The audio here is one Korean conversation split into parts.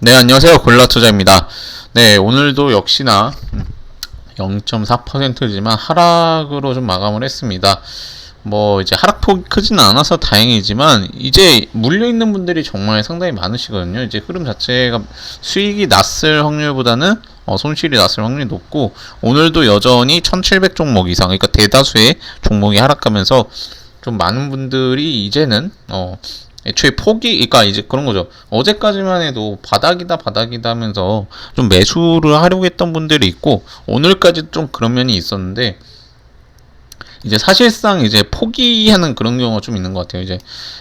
네, 안녕하세요. 골라투자입니다. 네, 오늘도 역시나 0.4%지만 하락으로 좀 마감을 했습니다. 뭐 이제 하락폭이 크지는 않아서 다행이지만 이제 물려있는 분들이 정말 상당히 많으시거든요. 이제 흐름 자체가 수익이 났을 확률보다는 손실이 났을 확률이 높고, 오늘도 여전히 1700 종목 이상, 그러니까 대다수의 종목이 하락하면서 좀 많은 분들이 이제는 애초에 포기, 그러니까 이제 그런 거죠. 어제까지만 해도 바닥이다 하면서 좀 매수를 하려고 했던 분들이 있고, 오늘까지 좀 그런 면이 있었는데, 이제 사실상 이제 포기하는 그런 경우가 좀 있는 것 같아요. 이제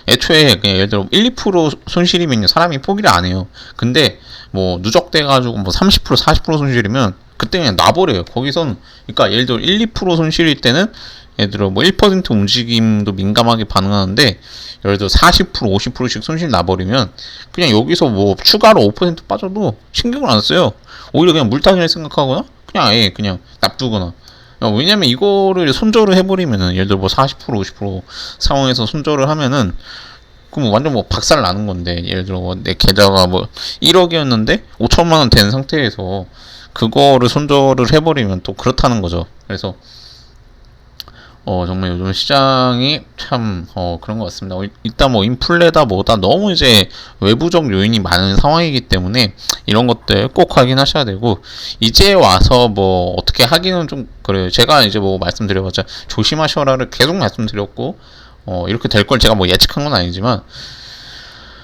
애초에 그냥 예를 들어 1, 2% 손실이면 사람이 포기를 안 해요. 근데 뭐 누적돼가지고 뭐 30%, 40% 손실이면 그때 그냥 놔버려요. 거기선, 그러니까 예를 들어 1, 2% 손실일 때는 예를 들어 뭐 1% 움직임도 민감하게 반응하는데, 예를 들어 40%, 50%씩 손실 나버리면 그냥 여기서 뭐 추가로 5% 빠져도 신경을 안 써요. 오히려 그냥 물타기를 생각하거나 그냥 아예 그냥 납두거나. 왜냐면 이거를 손절을 해버리면은, 예를 들어 뭐 40%, 50% 상황에서 손절을 하면은 그럼 완전 뭐 박살 나는 건데, 예를 들어 뭐내 계좌가 뭐 1억이었는데 5천만 원 된 상태에서 그거를 손절을 해버리면 또 그렇다는 거죠. 그래서 정말 요즘 시장이 참, 그런 것 같습니다. 일단 뭐 인플레다 뭐다 너무 이제 외부적 요인이 많은 상황이기 때문에 이런 것들 꼭 확인하셔야 되고, 이제 와서 뭐 어떻게 하기는 좀 그래요. 제가 이제 뭐 말씀드려봤자 조심하셔라를 계속 말씀드렸고, 이렇게 될 걸 제가 뭐 예측한 건 아니지만,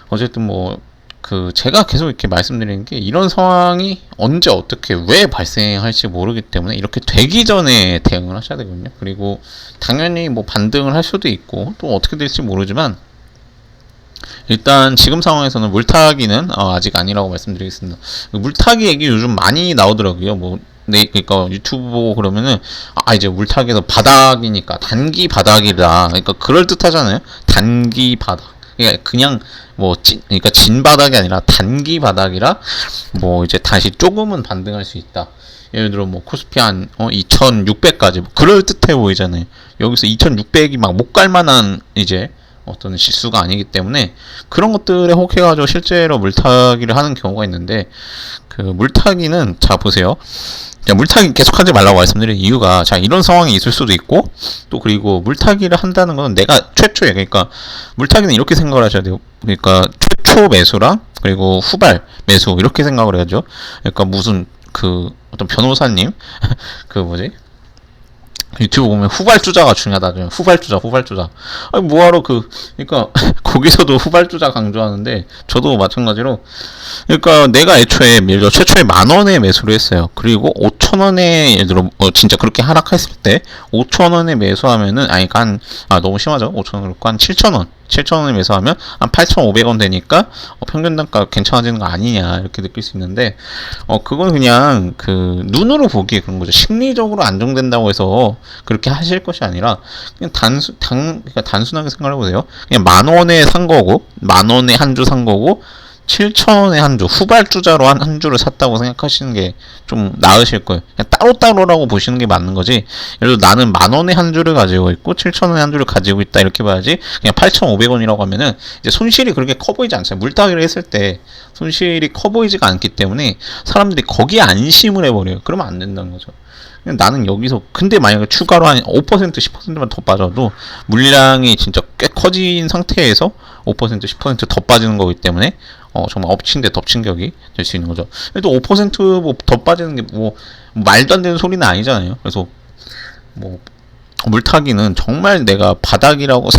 어쨌든 뭐 제가 계속 이렇게 말씀드리는 게, 이런 상황이 언제 어떻게 왜 발생할지 모르기 때문에 이렇게 되기 전에 대응을 하셔야 되거든요. 그리고 당연히 뭐 반등을 할 수도 있고 또 어떻게 될지 모르지만, 일단 지금 상황에서는 물타기는 아직 아니라고 말씀드리겠습니다. 물타기 얘기 요즘 많이 나오더라고요. 뭐 네, 그러니까 유튜브 보고 그러면은 이제 물타기에서 바닥이니까 단기 바닥이다. 그러니까 그럴 듯하잖아요. 단기 바닥. 그러니까 그냥 뭐 그러니까 진 바닥이 아니라 단기 바닥이라 뭐 이제 다시 조금은 반등할 수 있다. 예를 들어 뭐 코스피 한 2,600까지 뭐 그럴 듯해 보이잖아요. 여기서 2,600이 막 못 갈 만한 이제 어떤 실수가 아니기 때문에 그런 것들에 혹해가지고 실제로 물타기를 하는 경우가 있는데, 그 물타기는 자 보세요. 물타기 계속하지 말라고 말씀드린 이유가, 자 이런 상황이 있을 수도 있고, 또 그리고 물타기를 한다는 건 내가 최초에, 그러니까 물타기는 이렇게 생각을 하셔야 돼요. 그러니까 최초 매수랑 그리고 후발 매수 이렇게 생각을 해야죠. 그러니까 무슨 어떤 변호사님 그 뭐지, 유튜브 보면 후발주자가 중요하다. 후발주자. 아니, 뭐하러 그러니까, 거기서도 후발주자 강조하는데, 저도 마찬가지로, 그러니까 내가 애초에, 예를 들어 최초에 10,000원에 매수를 했어요. 그리고 5,000원에, 예를 들어, 진짜 그렇게 하락했을 때, 5,000원에 매수하면은, 너무 심하죠? 5,000원 그렇고, 한 7,000원. 7,000원에 매수하면 한 8,500원 되니까 평균 단가 괜찮아지는 거 아니냐 이렇게 느낄 수 있는데, 그건 그냥 눈으로 보기에 그런 거죠. 심리적으로 안정된다고 해서 그렇게 하실 것이 아니라 그냥 그러니까 단순하게 생각해 보세요. 그냥 10,000원에 산 거고, 10,000원에 한 주 산 거고, 7,000원에 한 주, 후발주자로 한 주를 샀다고 생각하시는 게 좀 나으실 거예요. 그냥 따로따로라고 보시는 게 맞는 거지. 예를 들어 나는 10,000원에 한 주를 가지고 있고 7,000원에 한 주를 가지고 있다 이렇게 봐야지, 그냥 8,500원이라고 하면은 이제 손실이 그렇게 커 보이지 않잖아요. 물타기를 했을 때 손실이 커 보이지가 않기 때문에 사람들이 거기에 안심을 해버려요. 그러면 안 된다는 거죠. 나는 여기서, 근데 만약에 추가로 한 5%, 10%만 더 빠져도 물량이 진짜 꽤 커진 상태에서 5%, 10%더 빠지는 거기 때문에 정말 엎친 데 덮친 격이 될 수 있는 거죠. 또 5%뭐 더 빠지는 게 뭐 말도 안 되는 소리는 아니잖아요. 그래서 뭐 물타기는 정말 내가 바닥이라고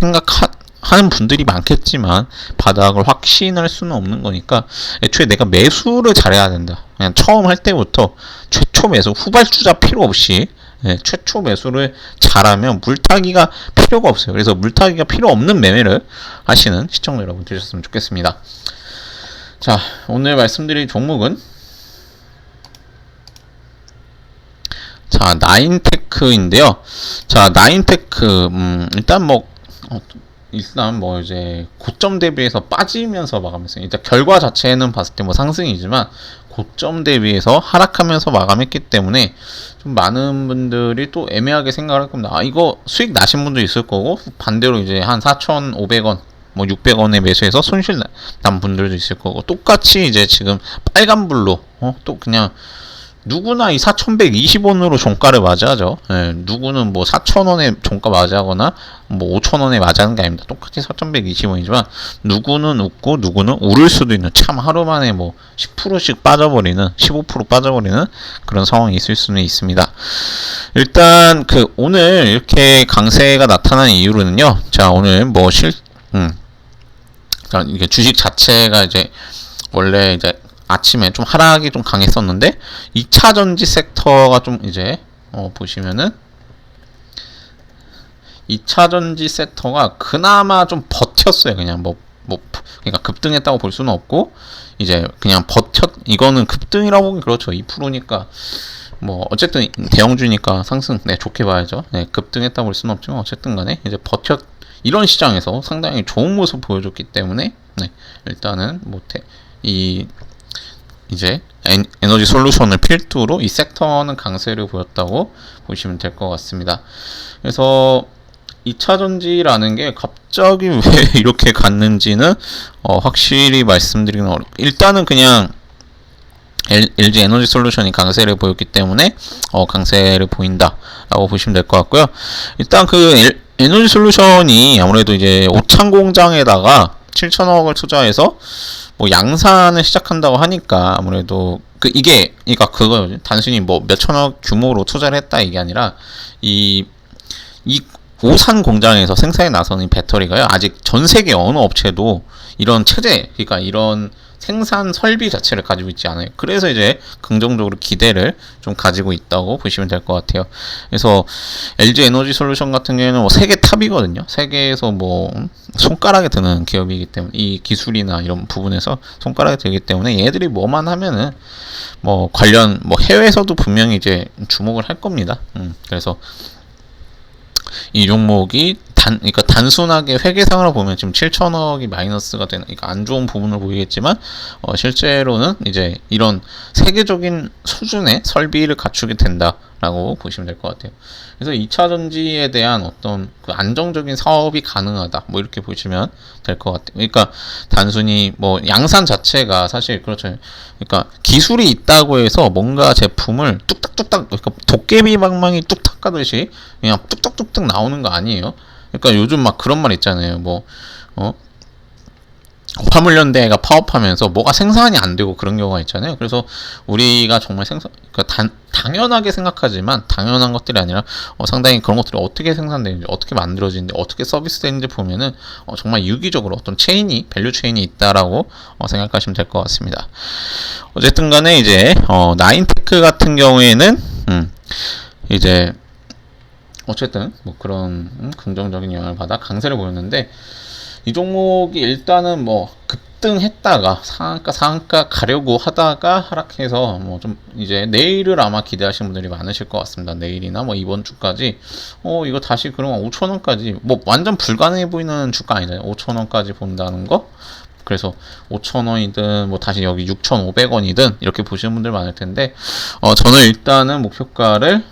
하는 분들이 많겠지만 바닥을 확신할 수는 없는 거니까, 애초에 내가 매수를 잘해야 된다. 그냥 처음 할 때부터 최초 매수, 후발주자 필요 없이 최초 매수를 잘하면 물타기가 필요가 없어요. 그래서 물타기가 필요 없는 매매를 하시는 시청자 여러분 되셨으면 좋겠습니다. 자, 오늘 말씀드릴 종목은 나인테크인데요. 자, 나인테크 일단 뭐 이제 고점 대비해서 빠지면서 마감했어요. 일단 결과 자체는 봤을 때 뭐 상승이지만 고점 대비해서 하락하면서 마감했기 때문에 좀 많은 분들이 또 애매하게 생각을 할 겁니다. 이거 수익 나신 분도 있을 거고, 반대로 이제 한 4,500원 뭐 600원에 매수해서 손실 난 분들도 있을 거고, 똑같이 이제 지금 빨간불로 또 그냥 누구나 이 4,120원으로 종가를 맞이하죠. 예, 누구는 뭐 4,000원에 종가 맞이하거나 뭐 5,000원에 맞이하는 게 아닙니다. 똑같이 4,120원이지만 누구는 웃고 누구는 울을 수도 있는, 참 하루 만에 뭐 10%씩 빠져버리는, 15% 빠져버리는 그런 상황이 있을 수는 있습니다. 일단 그 오늘 이렇게 강세가 나타난 이유로는요. 자, 오늘 뭐 이게 주식 자체가 이제 원래 이제 아침에 좀 하락이 좀 강했었는데 2차 전지 섹터가 좀 이제 보시면은 2차 전지 섹터가 그나마 좀 버텼어요. 그냥 그러니까 급등했다고 볼 수는 없고 이제 그냥 이거는 급등이라고 보기 그렇죠. 2%니까 뭐 어쨌든 대형주니까 상승 좋게 봐야죠. 급등했다고 볼 수는 없지만 어쨌든 간에 이제 이런 시장에서 상당히 좋은 모습 보여줬기 때문에 일단은 이제 에너지 솔루션을 필두로 이 섹터는 강세를 보였다고 보시면 될 것 같습니다. 그래서 2차 전지라는 게 갑자기 왜 이렇게 갔는지는 확실히 말씀드리기는 어렵고, 일단은 그냥 LG 에너지 솔루션이 강세를 보였기 때문에 강세를 보인다라고 보시면 될 것 같고요. 일단 그 에너지 솔루션이 아무래도 이제 오창 공장에다가 7천억을 투자해서 뭐 양산을 시작한다고 하니까 아무래도 그러니까 그거 단순히 뭐 몇천억 규모로 투자를 했다 이게 아니라 이 오산 공장에서 생산에 나서는 배터리가요, 아직 전 세계 어느 업체도 이런 체제, 그러니까 이런 생산 설비 자체를 가지고 있지 않아요. 그래서 이제 긍정적으로 기대를 좀 가지고 있다고 보시면 될 것 같아요. 그래서 LG 에너지 솔루션 같은 경우에는 뭐 세계 탑이거든요. 세계에서 뭐 손가락에 드는 기업이기 때문에, 이 기술이나 이런 부분에서 손가락에 들기 때문에 얘들이 뭐만 하면은 뭐 관련 뭐 해외에서도 분명히 이제 주목을 할 겁니다. 그래서 이 종목이 그러니까 단순하게 회계상으로 보면 지금 7천억이 마이너스가 되는, 그러니까 안 좋은 부분을 보이겠지만 실제로는 이제 이런 세계적인 수준의 설비를 갖추게 된다라고 보시면 될 것 같아요. 그래서 2차 전지에 대한 어떤 그 안정적인 사업이 가능하다, 뭐 이렇게 보시면 될 것 같아요. 그러니까 단순히 뭐 양산 자체가 사실 그렇죠. 그러니까 기술이 있다고 해서 뭔가 제품을 뚝딱뚝딱, 그러니까 도깨비 방망이 뚝딱 가듯이 그냥 뚝딱뚝딱 나오는 거 아니에요. 그러니까 요즘 막 그런 말 있잖아요. 화물연대가 파업하면서 뭐가 생산이 안 되고 그런 경우가 있잖아요. 그래서 우리가 정말 그러니까 당연하게 생각하지만 당연한 것들이 아니라 상당히 그런 것들이 어떻게 생산되는지, 어떻게 만들어지는지, 어떻게 서비스되는지 보면은 정말 유기적으로 어떤 밸류 체인이 있다라고 생각하시면 될 것 같습니다. 어쨌든 간에 이제 나인테크 같은 경우에는 이제 어쨌든 뭐 그런 긍정적인 영향을 받아 강세를 보였는데, 이 종목이 일단은 뭐 급등했다가 상한가 가려고 하다가 하락해서 뭐 좀 이제 내일을 아마 기대하시는 분들이 많으실 것 같습니다. 내일이나 뭐 이번 주까지 이거 다시 그러면 5천원까지, 뭐 완전 불가능해 보이는 주가 아니잖아요. 5천원까지 본다는 거. 그래서 5천원이든 뭐 다시 여기 6,500원이든 이렇게 보시는 분들 많을 텐데, 저는 일단은 목표가를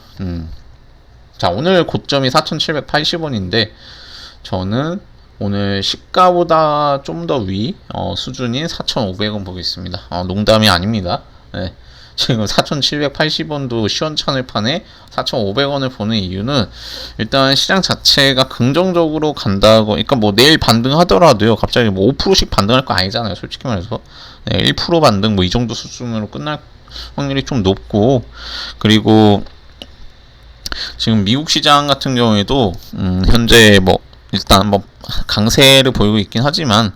자, 오늘 고점이 4,780원인데 저는 오늘 시가보다 좀 더 위 수준인 4,500원 보겠습니다. 농담이 아닙니다. 지금 4,780원도 시원찮을 판에 4,500원을 보는 이유는 일단 시장 자체가 긍정적으로 간다고, 그러니까 뭐 내일 반등하더라도요, 갑자기 뭐 5%씩 반등할 거 아니잖아요. 솔직히 말해서 1% 반등 뭐 이 정도 수준으로 끝날 확률이 좀 높고, 그리고 지금 미국 시장 같은 경우에도 현재 뭐 일단 뭐 강세를 보이고 있긴 하지만,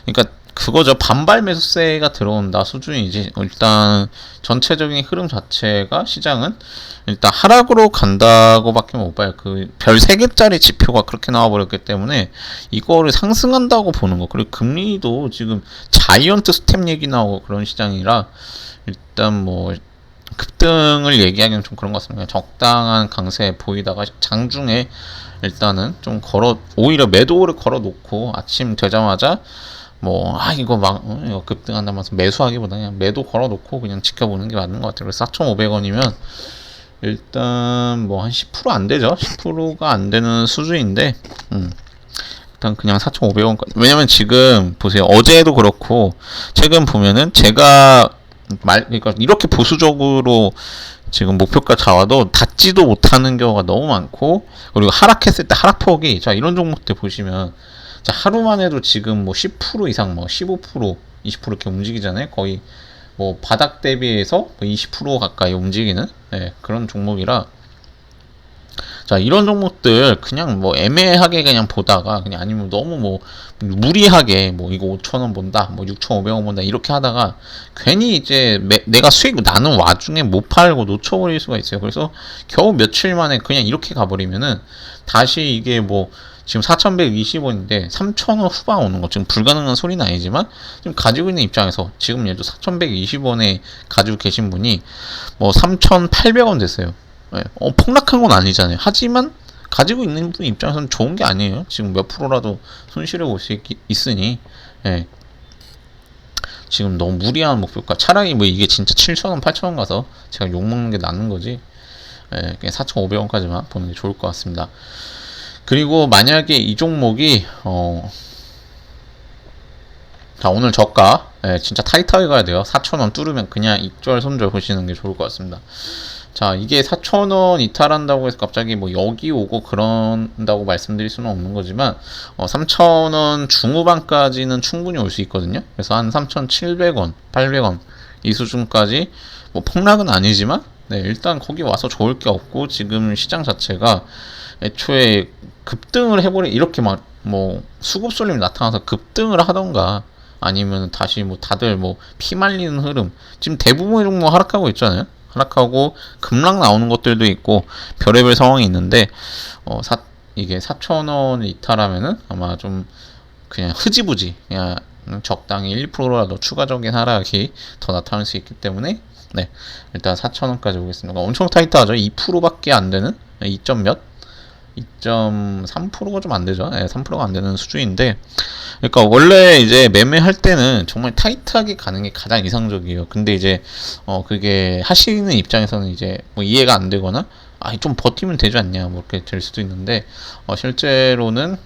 그러니까 그거죠, 반발 매수세가 들어온다 수준이지, 일단 전체적인 흐름 자체가 시장은 일단 하락으로 간다고밖에 못 봐요. 그 별 3개짜리 지표가 그렇게 나와버렸기 때문에 이거를 상승한다고 보는 거, 그리고 금리도 지금 자이언트 스텝 얘기 나오고 그런 시장이라 일단 뭐 급등을 얘기하기는 좀 그런 것 같습니다. 적당한 강세 보이다가 장중에 일단은 좀 오히려 매도를 걸어 놓고 아침 되자마자 이거 급등한다면서 매수하기보다 그냥 매도 걸어 놓고 그냥 지켜보는 게 맞는 것 같아요. 그래서 4,500원이면 일단 뭐 한 10% 안 되죠. 10%가 안 되는 수준인데, 일단 그냥 4,500원까지. 왜냐면 지금 보세요. 어제도 그렇고 최근 보면은 제가 그러니까 이렇게 보수적으로 지금 목표가 잡아도 닿지도 못하는 경우가 너무 많고, 그리고 하락했을 때 하락폭이, 자 이런 종목들 보시면 자 하루만 해도 지금 뭐 10% 이상, 뭐 15%, 20% 이렇게 움직이잖아요. 거의 뭐 바닥 대비해서 20% 가까이 움직이는, 네, 그런 종목이라, 자 이런 종목들 그냥 뭐 애매하게 그냥 보다가, 그냥 아니면 너무 뭐 무리하게 뭐 이거 5,000원 본다, 뭐 6,500원 본다 이렇게 하다가 괜히 이제 내가 수익 나는 와중에 못 팔고 놓쳐버릴 수가 있어요. 그래서 겨우 며칠 만에 그냥 이렇게 가버리면은 다시 이게 뭐 지금 4,120원인데 3,000원 후반 오는 거 지금 불가능한 소리는 아니지만, 지금 가지고 있는 입장에서 지금 예를 들어 4,120원에 가지고 계신 분이 뭐 3,800원 됐어요. 네. 폭락한 건 아니잖아요. 하지만 가지고 있는 분 입장에서는 좋은 게 아니에요. 지금 몇 프로라도 손실을 볼 수 있으니, 예. 지금 너무 무리한 목표가, 차라리 뭐 이게 진짜 7,000원, 8,000원 가서 제가 욕먹는 게 낫는 거지, 예, 그냥 4,500원까지만 보는 게 좋을 것 같습니다. 그리고 만약에 이 종목이 자 오늘 저가, 예, 진짜 타이트하게 가야 돼요. 4,000원 뚫으면 그냥 익절 손절 보시는 게 좋을 것 같습니다. 자 이게 4,000원 이탈한다고 해서 갑자기 뭐 여기 오고 그런다고 말씀드릴 수는 없는 거지만, 3,000원 중후반까지는 충분히 올 수 있거든요. 그래서 한 3,700원, 800원 이 수준까지 뭐 폭락은 아니지만, 네, 일단 거기 와서 좋을 게 없고, 지금 시장 자체가 애초에 급등을 해버리, 이렇게 막 뭐 수급 쏠림 나타나서 급등을 하던가, 아니면 다시 뭐 다들 뭐 피말리는 흐름, 지금 대부분의 종목 하락하고 있잖아요. 하락하고 급락 나오는 것들도 있고 별의별 상황이 있는데, 이게 4,000원 이탈하면은 아마 좀 그냥 흐지부지 그냥 적당히 1%라도 추가적인 하락이 더 나타날 수 있기 때문에, 네, 일단 4,000원까지 오겠습니다. 엄청 타이트하죠. 2%밖에 안 되는, 2점 몇? 2.3%가 좀 안 되죠. 네, 3%가 안 되는 수준인데, 그러니까 원래 이제 매매할 때는 정말 타이트하게 가는 게 가장 이상적이에요. 근데 이제 그게 하시는 입장에서는 이제 뭐 이해가 안 되거나, 좀 버티면 되지 않냐, 뭐 이렇게 될 수도 있는데, 실제로는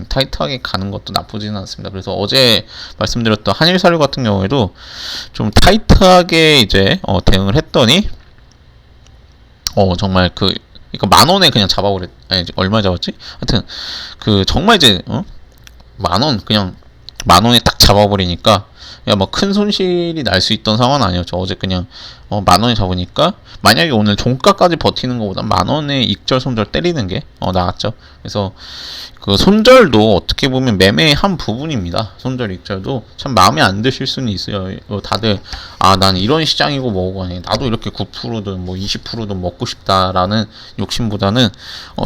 타이트하게 가는 것도 나쁘지는 않습니다. 그래서 어제 말씀드렸던 한일사료 같은 경우에도 좀 타이트하게 이제 대응을 했더니, 정말 그러니까 10,000원에 그냥 잡아버렸, 아니 얼마 잡았지? 하여튼 정말 이제 10,000원, 그냥 10,000원에 딱 잡아버리니까, 야 뭐 큰 손실이 날 수 있던 상황은 아니었죠. 어제 그냥 10,000원에 잡으니까, 만약에 오늘 종가까지 버티는 것보다 10,000원에 익절 손절 때리는 게 나았죠. 그래서 그 손절도 어떻게 보면 매매의 한 부분입니다. 손절 익절도 참 마음에 안 드실 수는 있어요. 다들 난 이런 시장이고 뭐고, 아니 나도 이렇게 9%든 뭐 20%든 먹고 싶다라는 욕심보다는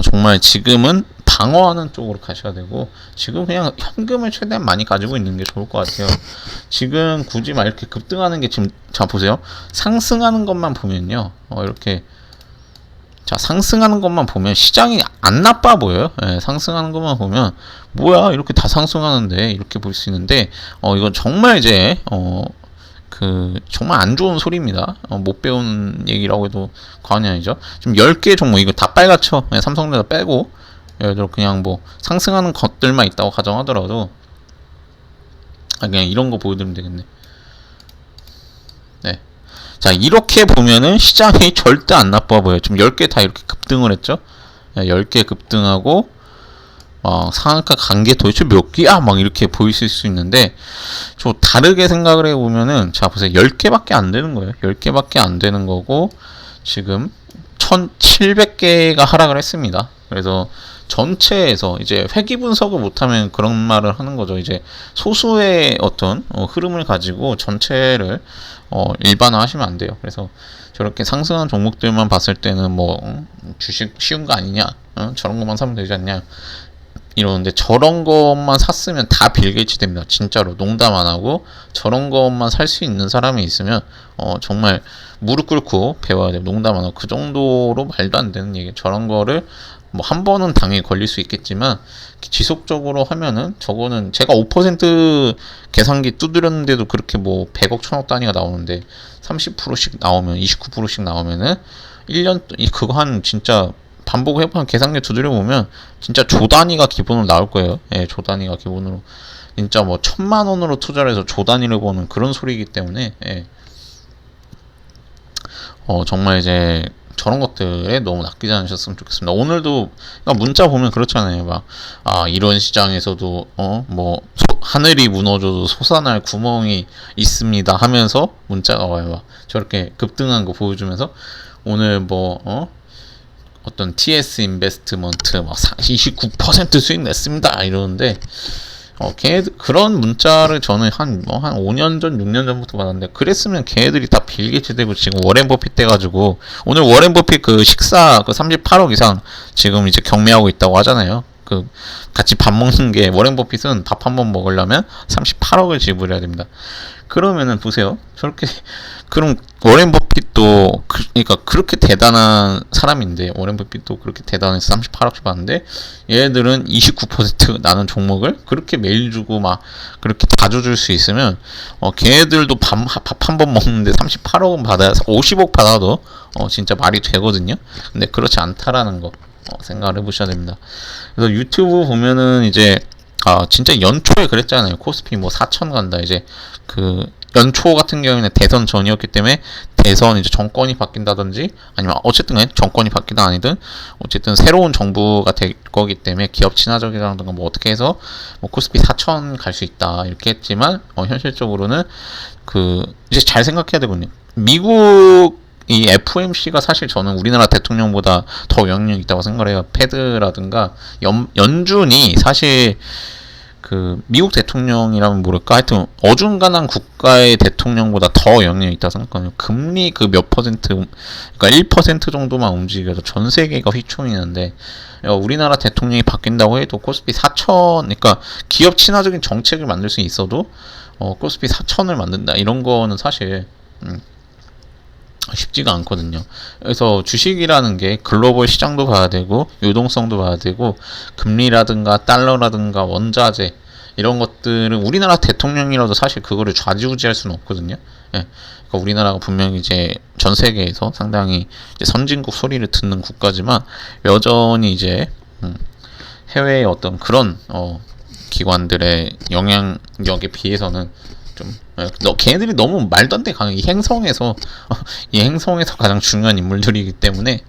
정말 지금은 방어하는 쪽으로 가셔야 되고, 지금 그냥 현금을 최대한 많이 가지고 있는 게 좋을 것 같아요. 지금 굳이 막 이렇게 급등하는 게, 지금 자 보세요. 상승하는 것만 보면요, 이렇게, 자 상승하는 것만 보면 시장이 안 나빠 보여요. 예, 상승하는 것만 보면 뭐야 이렇게 다 상승하는데, 이렇게 볼 수 있는데, 이건 정말 이제 정말 안 좋은 소리입니다. 못 배운 얘기라고 해도 과언이 아니죠. 지금 10개 종목 이거 다 빨갛죠. 예, 삼성전자 빼고, 예를 들어 그냥 뭐 상승하는 것들만 있다고 가정하더라도, 그냥 이런 거 보여드리면 되겠네. 네. 자 이렇게 보면은 시장이 절대 안 나빠 보여요. 지금 10개 다 이렇게 급등을 했죠. 10개 급등하고 상한가 간 게 도대체 몇 개야? 막 이렇게 보이실 수 있는데, 좀 다르게 생각을 해보면은, 자 보세요. 10개밖에 안 되는 거예요. 10개밖에 안 되는 거고, 지금 1,700개가 하락을 했습니다. 그래서 전체에서 이제 회귀 분석을 못하면 그런 말을 하는 거죠. 이제 소수의 어떤 흐름을 가지고 전체를 일반화하시면 안 돼요. 그래서 저렇게 상승한 종목들만 봤을 때는 뭐 주식 쉬운 거 아니냐, 저런 것만 사면 되지 않냐 이러는데, 저런 것만 샀으면 다 빌 게이츠 됩니다. 진짜로 농담 안 하고, 저런 것만 살 수 있는 사람이 있으면 정말 무릎 꿇고 배워야 돼요. 농담 안 하고. 그 정도로 말도 안 되는 얘기. 저런 거를 뭐 한 번은 당연히 걸릴 수 있겠지만, 지속적으로 하면은, 저거는 제가 5% 계산기 두드렸는데도 그렇게 뭐 100억 1,000억 단위가 나오는데, 30%씩 나오면, 29%씩 나오면은 1년 그거 한 진짜 반복 해보면 계산기 두드려 보면 진짜 조 단위가 기본으로 나올 거예요. 예, 조 단위가 기본으로 진짜 뭐 1,000만 원으로 투자를 해서 조 단위를 보는 그런 소리이기 때문에 예. 정말 이제 저런 것들에 너무 낚이지 않으셨으면 좋겠습니다. 오늘도 그러니까 문자 보면 그렇잖아요. 막 이런 시장에서도 뭐 하늘이 무너져도 솟아날 구멍이 있습니다 하면서 문자가 와요. 막 저렇게 급등한 거 보여주면서 오늘 뭐 어떤 TS 인베스트먼트 막 29% 수익 냈습니다 이러는데 걔네들 그런 문자를 저는 한 5년 전, 6년 전부터 받았는데 그랬으면 걔네들이 다 빌 게이츠 되고 지금 워렌 버핏 돼가지고 오늘 워렌 버핏 그 식사 그 38억 이상 지금 이제 경매하고 있다고 하잖아요. 그 같이 밥 먹는 게 워렌 버핏은 밥 한 번 먹으려면 38억을 지불해야 됩니다. 그러면은 보세요. 저렇게 그럼 워렌 버핏도 그러니까 그렇게 대단한 사람인데 워렌 버핏도 그렇게 대단해서 38억씩 받는데 얘네들은 29% 나는 종목을 그렇게 매일 주고 막 그렇게 자주 줄 수 있으면 걔네들도 밥 한 번 먹는데 38억은 받아야 50억 받아도 진짜 말이 되거든요. 근데 그렇지 않다라는 거 생각을 해보셔야 됩니다. 그래서 유튜브 보면은 이제 진짜 연초에 그랬잖아요. 코스피 뭐 4천 간다. 이제 그 연초 같은 경우에는 대선 전이었기 때문에 대선 이제 정권이 바뀐다든지 아니면 어쨌든 정권이 바뀌든 아니든 어쨌든 새로운 정부가 될 거기 때문에 기업 친화적이라든가 뭐 어떻게 해서 뭐 코스피 4천 갈 수 있다 이렇게 했지만 현실적으로는 그 이제 잘 생각해야 되거든요. 미국 이 FOMC가 사실 저는 우리나라 대통령보다 더 영향력이 있다고 생각을 해요. 패드라든가 연준이 사실 그 미국 대통령이라면 모를까 하여튼 어중간한 국가의 대통령보다 더 영향력이 있다고 생각하거든요. 금리 그 몇 퍼센트 그러니까 1% 정도만 움직여도 전 세계가 휘청이는데 우리나라 대통령이 바뀐다고 해도 코스피 4천 그러니까 기업 친화적인 정책을 만들 수 있어도 코스피 4천을 만든다 이런 거는 사실 쉽지가 않거든요. 그래서 주식이라는 게 글로벌 시장도 봐야 되고 유동성도 봐야 되고 금리라든가 달러라든가 원자재 이런 것들은 우리나라 대통령이라도 사실 그거를 좌지우지할 수는 없거든요. 예. 그러니까 우리나라가 분명히 이제 전 세계에서 상당히 이제 선진국 소리를 듣는 국가지만 여전히 이제 해외의 어떤 그런 기관들의 영향력에 비해서는 좀 걔네들이 너무 말도 안 돼 강해. 이 행성에서 가장 중요한 인물들이기 때문에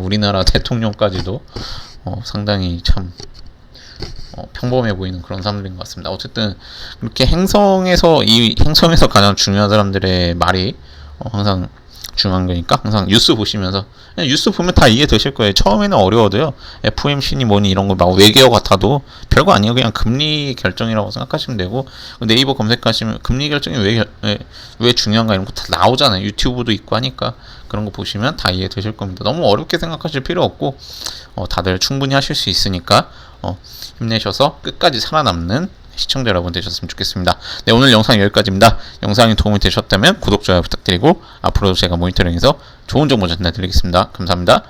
우리나라 대통령까지도 상당히 참 평범해 보이는 그런 사람들인 것 같습니다. 어쨌든 그렇게 행성에서 가장 중요한 사람들의 말이 항상 중요한 거니까 항상 뉴스 보시면서 그냥 뉴스 보면 다 이해되실 거예요. 처음에는 어려워도요. FOMC니 뭐니 이런 거 막 외계어 같아도 별거 아니에요. 그냥 금리 결정이라고 생각하시면 되고 네이버 검색하시면 금리 결정이 왜 중요한가 이런 거 다 나오잖아요. 유튜브도 있고 하니까 그런 거 보시면 다 이해되실 겁니다. 너무 어렵게 생각하실 필요 없고 다들 충분히 하실 수 있으니까 힘내셔서 끝까지 살아남는 시청자 여러분 되셨으면 좋겠습니다. 네, 오늘 영상 여기까지입니다. 영상이 도움이 되셨다면 구독, 좋아요 부탁드리고 앞으로도 제가 모니터링해서 좋은 정보 전해드리겠습니다. 감사합니다.